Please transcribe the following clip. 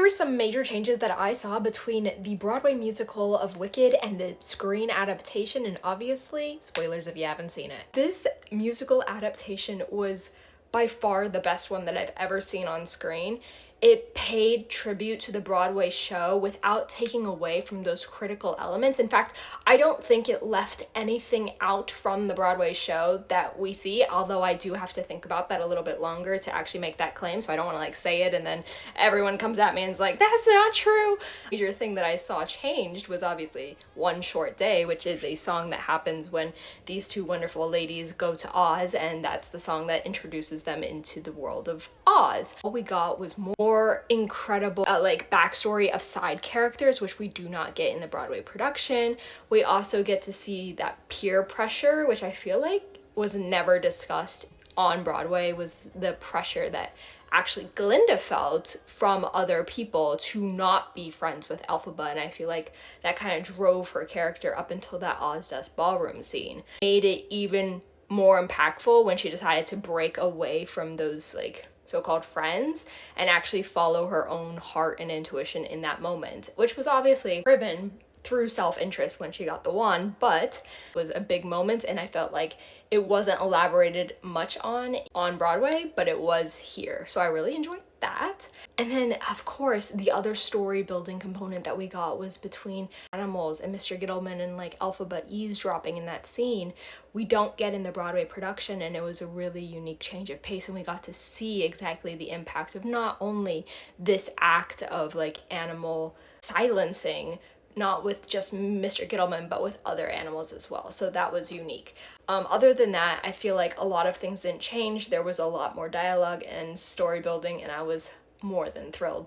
were some major changes that I saw between the Broadway musical of Wicked and the screen adaptation, and obviously, spoilers if you haven't seen it. This musical adaptation was by far the best one that I've ever seen on screen. It paid tribute to the Broadway show without taking away from those critical elements. In fact, I don't think it left anything out from the Broadway show that we see, although I do have to think about that a little bit longer to actually make that claim, so I don't want to like say it and then everyone comes at me and is like, that's not true. The major thing that I saw changed was obviously One Short Day, which is a song that happens when these two wonderful ladies go to Oz, and that's the song that introduces them into the world of Oz. All we got was more incredible like backstory of side characters, which we do not get in the Broadway production. We also get to see that peer pressure, which I feel like was never discussed on Broadway, was the pressure that actually Glinda felt from other people to not be friends with Elphaba, and I feel like that kind of drove her character up until that Oz Dust Ballroom scene. Made it even more impactful when she decided to break away from those like so-called friends and actually follow her own heart and intuition in that moment, which was obviously driven through self-interest when she got the wand, but it was a big moment, and I felt like it wasn't elaborated much on Broadway, but it was here, so I really enjoyed that. And then of course the other story building component that we got was between animals and Mr. Gittleman and like Elphaba eavesdropping in that scene. We don't get in the Broadway production, and it was a really unique change of pace, and we got to see exactly the impact of not only this act of like animal silencing, not with just Mr. Gittleman, but with other animals as well. So that was unique. Other than that, I feel like a lot of things didn't change. There was a lot more dialogue and story building, and I was more than thrilled.